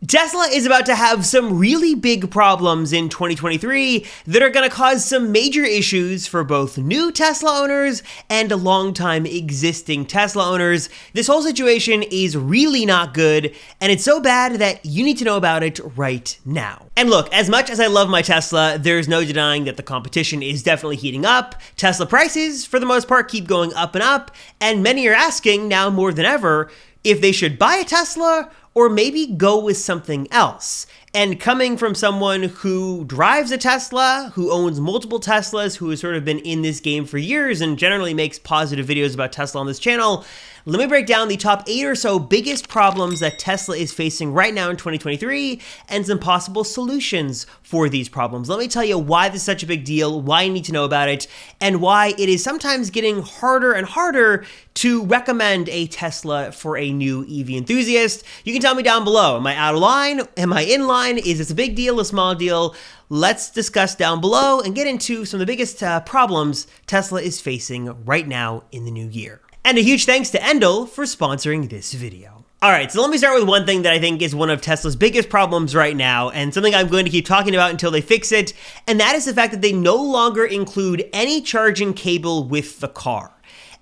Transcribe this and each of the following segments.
Tesla is about to have some really big problems in 2023 that are going to cause some major issues for both new Tesla owners and longtime existing Tesla owners. This whole situation is really not good, and it's so bad that you need to know about it right now. And look, as much as I love my Tesla, there's no denying that the competition is definitely heating up. Tesla prices, for the most part, keep going up and up, and many are asking now more than ever if they should buy a Tesla or maybe go with something else. And coming from someone who drives a Tesla, who owns multiple Teslas, who has sort of been in this game for years and generally makes positive videos about Tesla on this channel, let me break down the top 8 or so biggest problems that Tesla is facing right now in 2023 and some possible solutions for these problems. Let me tell you why this is such a big deal, why you need to know about it, and why it is sometimes getting harder and harder to recommend a Tesla for a new EV enthusiast. You can tell me down below, am I out of line? Am I in line? Is this a big deal, a small deal? Let's discuss down below and get into some of the biggest problems Tesla is facing right now in the new year. And a huge thanks to Endel for sponsoring this video. All right, so let me start with one thing that I think is one of Tesla's biggest problems right now, and something I'm going to keep talking about until they fix it, and that is the fact that they no longer include any charging cable with the car.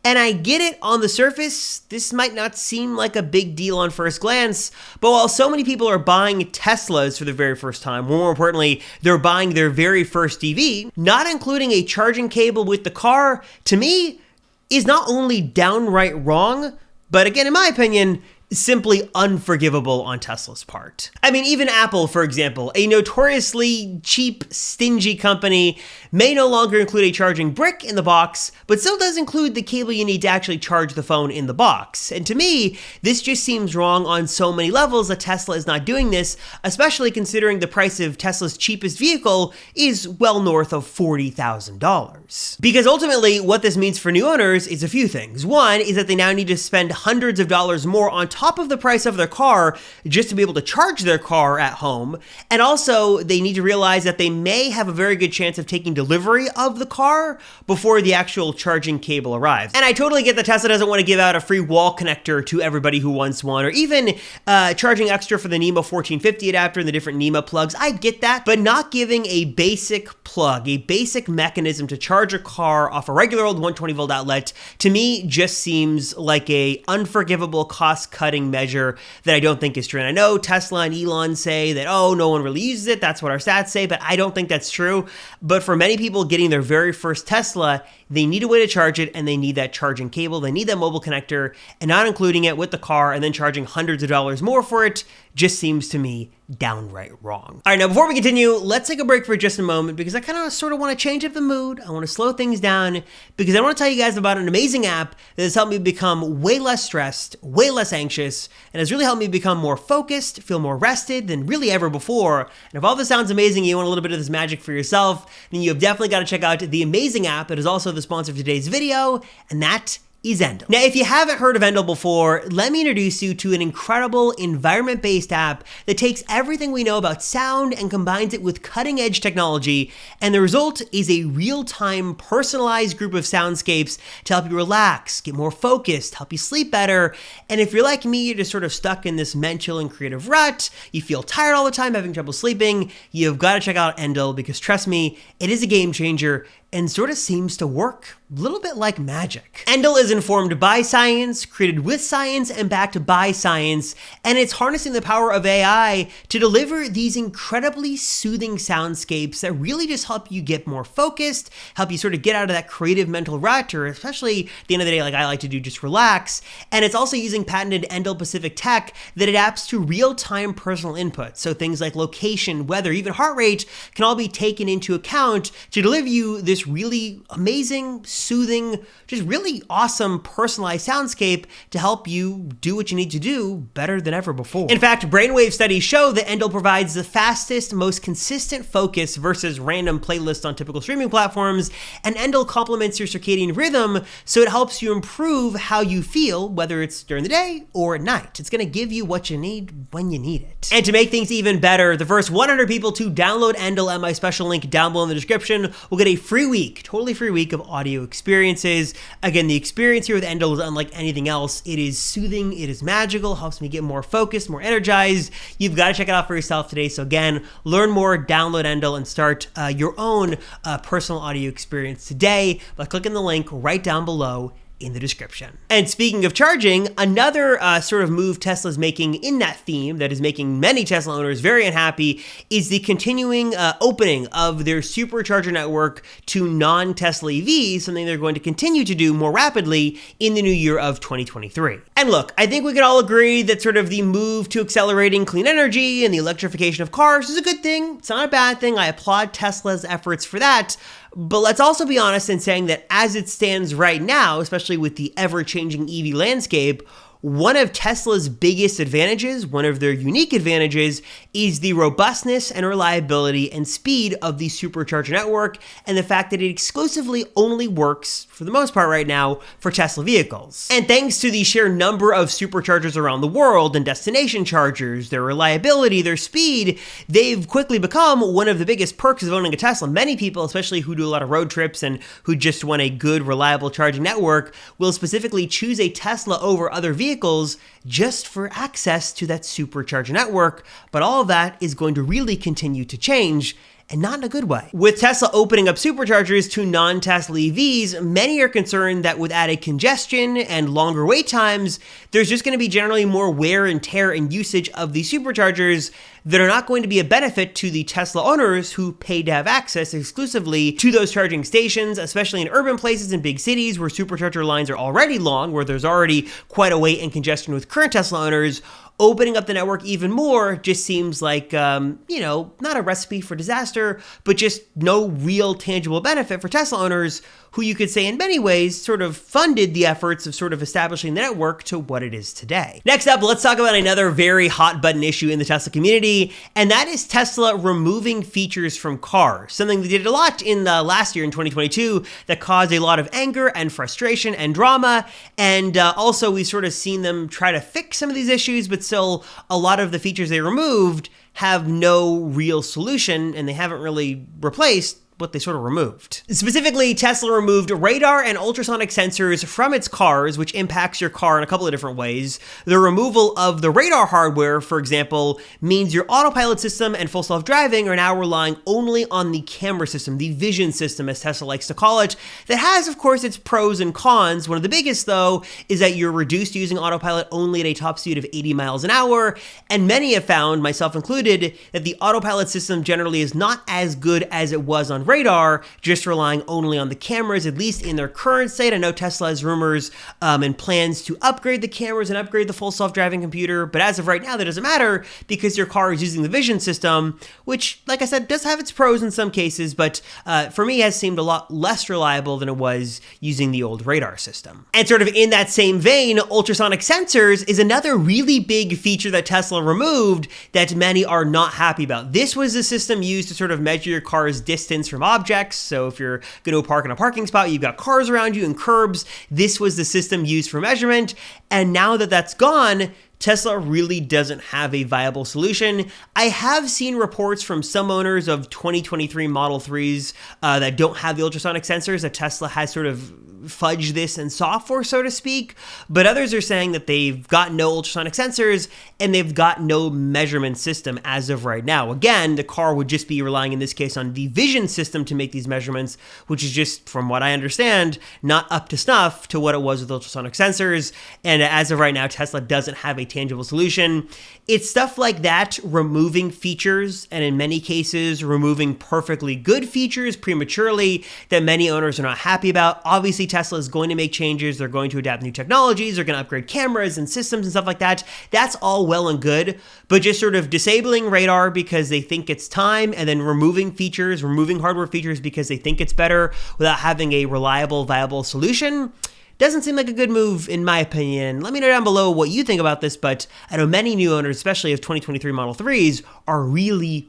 And I get it, on the surface, this might not seem like a big deal on first glance, but while so many people are buying Teslas for the very first time, more importantly, they're buying their very first EV, not including a charging cable with the car, to me, is not only downright wrong, but again, in my opinion, simply unforgivable on Tesla's part. I mean, even Apple, for example, a notoriously cheap, stingy company, may no longer include a charging brick in the box, but still does include the cable you need to actually charge the phone in the box. And to me, this just seems wrong on so many levels that Tesla is not doing this, especially considering the price of Tesla's cheapest vehicle is well north of $40,000. Because ultimately, what this means for new owners is a few things. One is that they now need to spend hundreds of dollars more on top of the price of their car just to be able to charge their car at home. And also, they need to realize that they may have a very good chance of taking delivery of the car before the actual charging cable arrives. And I totally get that Tesla doesn't want to give out a free wall connector to everybody who wants one, or even charging extra for the NEMA 1450 adapter and the different NEMA plugs. I get that, but not giving a basic plug, a basic mechanism to charge a car off a regular old 120 volt outlet, to me just seems like a unforgivable cost-cutting measure that I don't think is true. And I know Tesla and Elon say that, oh, no one really uses it, that's what our stats say, but I don't think that's true. But for many people getting their very first Tesla, they need a way to charge it, and they need that charging cable, they need that mobile connector, and not including it with the car and then charging hundreds of dollars more for it just seems to me downright wrong. All right, now before we continue, let's take a break for just a moment because I kind of sort of want to change up the mood. I want to slow things down because I want to tell you guys about an amazing app that has helped me become way less stressed, way less anxious, and has really helped me become more focused, feel more rested than really ever before. And if all this sounds amazing and you want a little bit of this magic for yourself, then you have definitely got to check out the amazing app that is also the sponsor of today's video, and that is Endel. Now, if you haven't heard of Endel before, let me introduce you to an incredible environment-based app that takes everything we know about sound and combines it with cutting-edge technology, and the result is a real-time, personalized group of soundscapes to help you relax, get more focused, help you sleep better. And if you're like me, you're just sort of stuck in this mental and creative rut, you feel tired all the time, having trouble sleeping, you've got to check out Endel because trust me, it is a game changer and sort of seems to work a little bit like magic. Endel is informed by science, created with science, and backed by science, and it's harnessing the power of AI to deliver these incredibly soothing soundscapes that really just help you get more focused, help you sort of get out of that creative mental rut, or especially at the end of the day, like I like to do, just relax. And it's also using patented Endel Pacific tech that adapts to real-time personal input. So things like location, weather, even heart rate can all be taken into account to deliver you this really amazing, soothing, just really awesome personalized soundscape to help you do what you need to do better than ever before. In fact, brainwave studies show that Endel provides the fastest, most consistent focus versus random playlists on typical streaming platforms, and Endel complements your circadian rhythm, so it helps you improve how you feel, whether it's during the day or at night. It's gonna give you what you need when you need it. And to make things even better, the first 100 people to download Endel at my special link down below in the description will get a free totally free week of audio experiences. Again, the experience here with Endel is unlike anything else. It is soothing, it is magical, helps me get more focused, more energized. You've got to check it out for yourself today. So again, learn more, download Endel, and start your own personal audio experience today by clicking the link right down below in the description. And speaking of charging, another sort of move Tesla's making in that theme that is making many Tesla owners very unhappy is the continuing opening of their supercharger network to non-Tesla EVs, something they're going to continue to do more rapidly in the new year of 2023. And look, I think we can all agree that sort of the move to accelerating clean energy and the electrification of cars is a good thing. It's not a bad thing. I applaud Tesla's efforts for that. But let's also be honest in saying that as it stands right now, especially with the ever-changing EV landscape, one of Tesla's biggest advantages, one of their unique advantages, is the robustness and reliability and speed of the supercharger network, and the fact that it exclusively only works, for the most part right now, for Tesla vehicles. And thanks to the sheer number of superchargers around the world and destination chargers, their reliability, their speed, they've quickly become one of the biggest perks of owning a Tesla. Many people, especially who do a lot of road trips and who just want a good, reliable charging network, will specifically choose a Tesla over other vehicles just for access to that supercharger network. But all of that is going to really continue to change, and not in a good way. With Tesla opening up superchargers to non-Tesla EVs, many are concerned that with added congestion and longer wait times, there's just going to be generally more wear and tear and usage of these superchargers that are not going to be a benefit to the Tesla owners who pay to have access exclusively to those charging stations, especially in urban places and big cities where supercharger lines are already long, where there's already quite a wait and congestion with current Tesla owners. Opening up the network even more just seems like, not a recipe for disaster, but just no real tangible benefit for Tesla owners who you could say in many ways sort of funded the efforts of sort of establishing the network to what it is today. Next up, let's talk about another very hot button issue in the Tesla community, and that is Tesla removing features from cars, something they did a lot in the last year in 2022 that caused a lot of anger and frustration and drama. And also we've sort of seen them try to fix some of these issues, but still a lot of the features they removed have no real solution, and they haven't really replaced what they sort of removed. Specifically, Tesla removed radar and ultrasonic sensors from its cars, which impacts your car in a couple of different ways. The removal of the radar hardware, for example, means your autopilot system and full self-driving are now relying only on the camera system, the vision system, as Tesla likes to call it. That has, of course, its pros and cons. One of the biggest, though, is that you're reduced to using autopilot only at a top speed of 80 miles an hour, and many have found, myself included, that the autopilot system generally is not as good as it was on radar, just relying only on the cameras, at least in their current state. I know Tesla has rumors and plans to upgrade the cameras and upgrade the full self-driving computer, but as of right now, that doesn't matter because your car is using the vision system, which, like I said, does have its pros in some cases, but for me has seemed a lot less reliable than it was using the old radar system. And sort of in that same vein, ultrasonic sensors is another really big feature that Tesla removed that many are not happy about. This was a system used to sort of measure your car's distance from objects. So if you're going to park in a parking spot, you've got cars around you and curbs. This was the system used for measurement. And now that that's gone, Tesla really doesn't have a viable solution. I have seen reports from some owners of 2023 Model 3s that don't have the ultrasonic sensors, that Tesla has sort of fudged this in software, so to speak. But others are saying that they've got no ultrasonic sensors and they've got no measurement system as of right now. Again, the car would just be relying in this case on the vision system to make these measurements, which is just, from what I understand, not up to snuff to what it was with ultrasonic sensors. And as of right now, Tesla doesn't have a tangible solution. It's stuff like that, removing features, and in many cases, removing perfectly good features prematurely that many owners are not happy about. Obviously, Tesla is going to make changes. They're going to adapt new technologies. They're going to upgrade cameras and systems and stuff like that. That's all well and good, but just sort of disabling radar because they think it's time, and then removing features, removing hardware features because they think it's better without having a reliable, viable solution, doesn't seem like a good move, in my opinion. Let me know down below what you think about this, but I know many new owners, especially of 2023 Model 3s, are really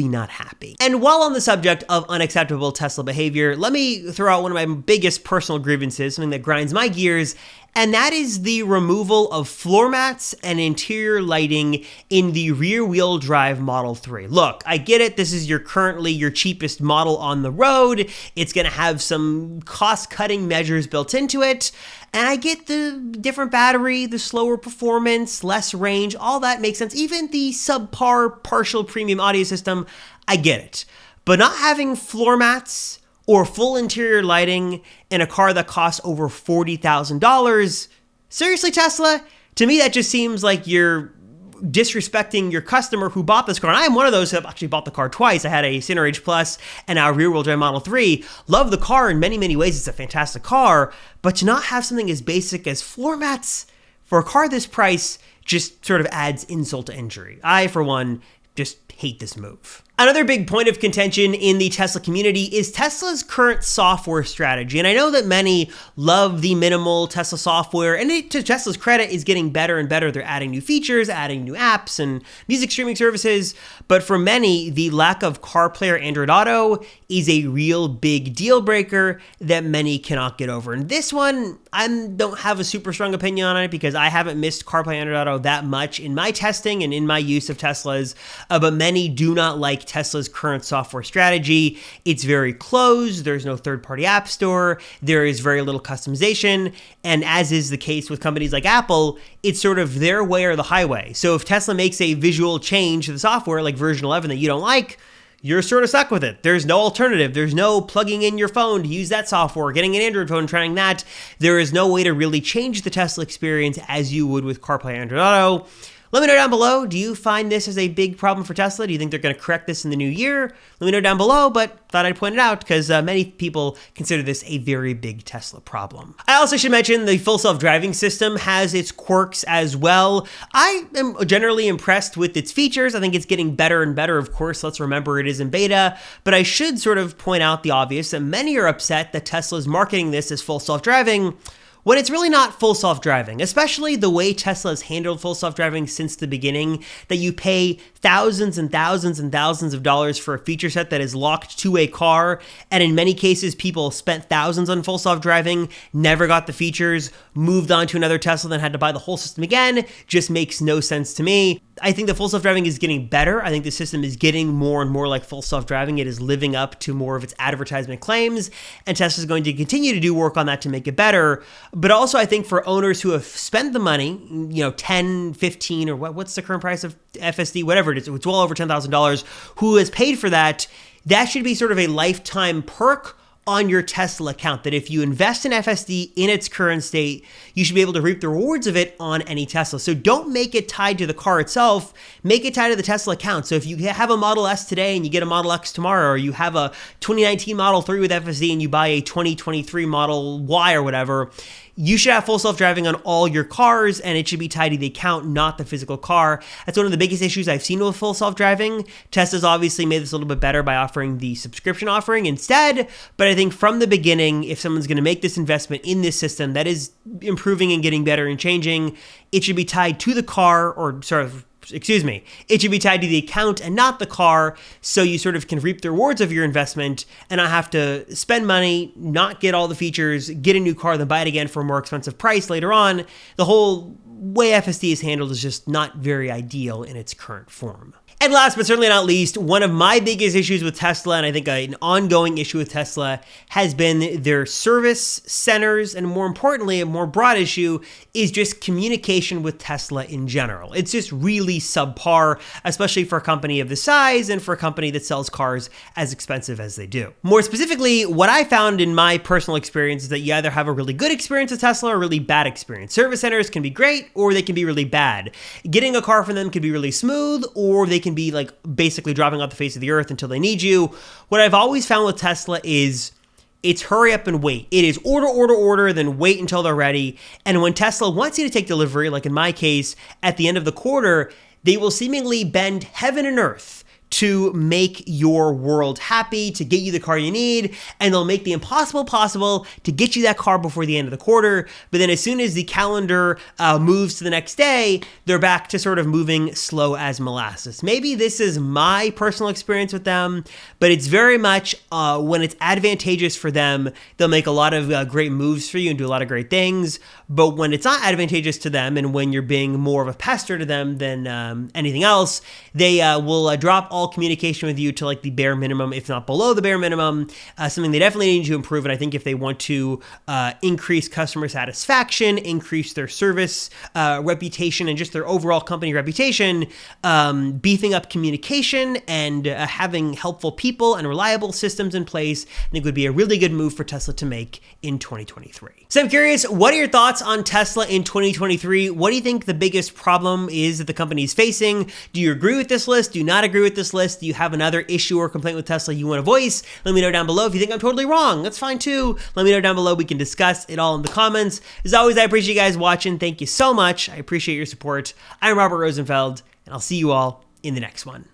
not happy. And while on the subject of unacceptable Tesla behavior, let me throw out one of my biggest personal grievances, something that grinds my gears, and that is the removal of floor mats and interior lighting in the rear-wheel drive Model 3. Look, I get it. This is currently your cheapest model on the road. It's going to have some cost-cutting measures built into it. And I get the different battery, the slower performance, less range, all that makes sense. Even the subpar partial premium audio system, I get it. But not having floor mats or full interior lighting in a car that costs over $40,000, seriously, Tesla? To me, that just seems like you're disrespecting your customer who bought this car. And I am one of those who have actually bought the car twice. I had a Cinder H Plus and now a rear-wheel drive Model 3. Love the car in many, many ways. It's a fantastic car. But to not have something as basic as floor mats for a car this price just sort of adds insult to injury. I, for one, just hate this move. Another big point of contention in the Tesla community is Tesla's current software strategy. And I know that many love the minimal Tesla software, and it, to Tesla's credit, is getting better and better. They're adding new features, adding new apps and music streaming services. But for many, the lack of CarPlay or Android Auto is a real big deal breaker that many cannot get over. And this one, I don't have a super strong opinion on it because I haven't missed CarPlay and Android Auto that much in my testing and in my use of Teslas. But many do not like Tesla's current software strategy. It's very closed. There's no third-party app store. There is very little customization. And as is the case with companies like Apple, it's sort of their way or the highway. So if Tesla makes a visual change to the software, like version 11 that you don't like, you're sort of stuck with it. There's no alternative. There's no plugging in your phone to use that software, getting an Android phone, trying that. There is no way to really change the Tesla experience as you would with CarPlay and Android Auto. Let me know down below, do you find this as a big problem for Tesla? Do you think they're going to correct this in the new year? Let me know down below, but thought I'd point it out because many people consider this a very big Tesla problem. I also should mention the full self-driving system has its quirks as well. I am generally impressed with its features. I think it's getting better and better, of course. Let's remember it is in beta, but I should sort of point out the obvious that many are upset that Tesla is marketing this as full self-driving when it's really not full self-driving, especially the way Tesla has handled full self-driving since the beginning, that you pay thousands and thousands and thousands of dollars for a feature set that is locked to a car, and in many cases, people spent thousands on full self-driving, never got the features, moved on to another Tesla, then had to buy the whole system again, just makes no sense to me. I think the full self-driving is getting better. I think the system is getting more and more like full self-driving. It is living up to more of its advertisement claims, and Tesla is going to continue to do work on that to make it better. But also, I think for owners who have spent the money, 10, 15, or what's the current price of FSD, whatever it is, it's well over $10,000, who has paid for that, that should be sort of a lifetime perk on your Tesla account, that if you invest in FSD in its current state, you should be able to reap the rewards of it on any Tesla. So don't make it tied to the car itself, make it tied to the Tesla account. So if you have a Model S today and you get a Model X tomorrow, or you have a 2019 Model 3 with FSD and you buy a 2023 Model Y or whatever, you should have full self-driving on all your cars, and it should be tied to the account, not the physical car. That's one of the biggest issues I've seen with full self-driving. Tesla's obviously made this a little bit better by offering the subscription offering instead, but I think from the beginning, if someone's going to make this investment in this system that is improving and getting better and changing, it should be tied to the car, it should be tied to the account and not the car, so you sort of can reap the rewards of your investment and not have to spend money, not get all the features, get a new car, then buy it again for a more expensive price later on. The whole way FSD is handled is just not very ideal in its current form. And last but certainly not least, one of my biggest issues with Tesla, and I think an ongoing issue with Tesla, has been their service centers, and more importantly, a more broad issue is just communication with Tesla in general. It's just really subpar, especially for a company of this size and for a company that sells cars as expensive as they do. More specifically, what I found in my personal experience is that you either have a really good experience with Tesla or a really bad experience. Service centers can be great or they can be really bad. Getting a car from them can be really smooth, or they can be like basically dropping off the face of the earth until they need you. What I've always found with Tesla is it's hurry up and wait. It is order, then wait until they're ready. And when Tesla wants you to take delivery, like in my case, at the end of the quarter, they will seemingly bend heaven and earth to make your world happy, to get you the car you need, and they'll make the impossible possible to get you that car before the end of the quarter. But then as soon as the calendar moves to the next day, they're back to sort of moving slow as molasses. Maybe this is my personal experience with them, but it's very much when it's advantageous for them, they'll make a lot of great moves for you and do a lot of great things. But when it's not advantageous to them, and when you're being more of a pester to them than anything else, they will drop all communication with you to like the bare minimum, if not below the bare minimum, something they definitely need to improve. And I think if they want to increase customer satisfaction, increase their service reputation, and just their overall company reputation, beefing up communication and having helpful people and reliable systems in place, I think would be a really good move for Tesla to make in 2023. So I'm curious, what are your thoughts on Tesla in 2023? What do you think the biggest problem is that the company is facing? Do you agree with this list? Do you not agree with this list? Do you have another issue or complaint with Tesla you want to voice? Let me know down below. If you think I'm totally wrong, that's fine too. Let me know down below. We can discuss it all in the comments. As always, I appreciate you guys watching. Thank you so much. I appreciate your support. I'm Robert Rosenfeld, and I'll see you all in the next one.